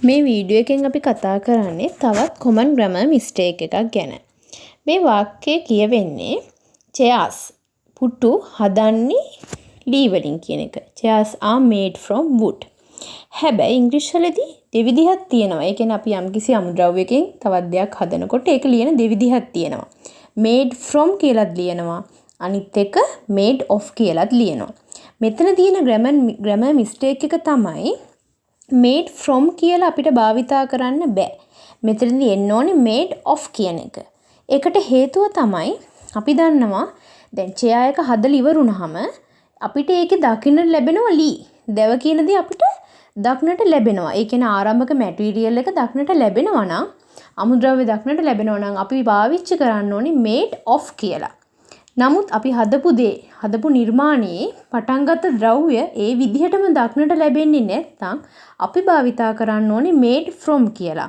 මේ වීඩියෝ එකෙන් අපි කතා කරන්නේ තවත් common grammar mistake එකක් ගැන. මේ වාක්‍යය කියවෙන්නේ chairs පුටු හදන්නේ ලී වලින් කියන එක. Chairs are made from wood. හැබැයි ඉංග්‍රීසි වලදී දෙවිදිහක් තියෙනවා. ඒ කියන්නේ අපි යම්කිසි අමුද්‍රව්‍යකින් තවත් දෙයක් හදනකොට ඒක ලියන දෙවිදිහක් තියෙනවා. made from කියලාත් ලියනවා. අනිත් එක made of කියලාත් ලියනවා. මෙතන තියෙන grammar mistake එක තමයි made from කියලා අපිට භාවිතා කරන්න බෑ. මෙතනදී එන්න ඕනේ made of කියන එක. ඒකට හේතුව තමයි අපි දන්නවා දැන් chair එක හදලා ඉවරුනහම අපිට ඒකේ දකින්න ලැබෙනවා ලී. දැව කියන දේ අපිට දක්නට ලැබෙනවා. ඒ කියන්නේ ආරම්භක මැටීරියල් එක දක්නට ලැබෙනවා නම් අමුද්‍රව්‍ය දක්නට ලැබෙනවා නම් අපි පාවිච්චි කරන්න ඕනේ made of කියලා. නමුත් අපි හදපු නිර්මාණයේ පටන්ගත් ද්‍රව්‍ය ඒ විදිහටම දක්නට ලැබෙන්නේ නැත්නම් අපි භාවිතා කරන්න ඕනේ made from කියලා.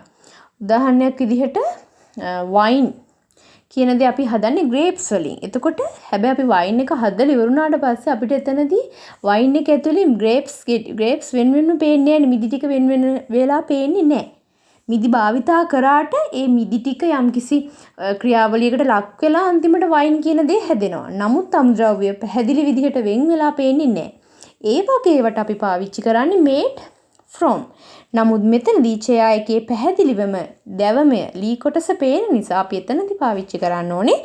උදාහරණයක් විදිහට wine කියන දේ අපි හදන්නේ grapes වලින්. එතකොට හැබැයි අපි wine එක හදලා ඉවරුනාට පස්සේ අපිට එතනදී wine එක ඇතුලේ grapes වෙන වෙනම පේන්නේ නැහැ. මිදි ටික වෙන වෙන වෙලා පේන්නේ නැහැ. මිදි භාවිතා කරාට ඒ මිදි ටික යම්කිසි ක්‍රියාවලියකට ලක් වෙලා අන්තිමට වයින් කියන දේ හැදෙනවා. නමුත් අමුද්‍රව්‍ය පැහැදිලි විදිහට වෙන් වෙලා පේන්නේ නැහැ. ඒ වගේ ඒවට අපි පාවිච්චි කරන්නේ made from. නමුත් මෙතනදී chair එකේ පැහැදිලිවම දැවමය ලී කොටස පේන නිසා අපි එතනදී පාවිච්චි කරන්න ඕනේ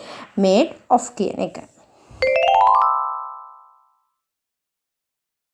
made of කියන එක.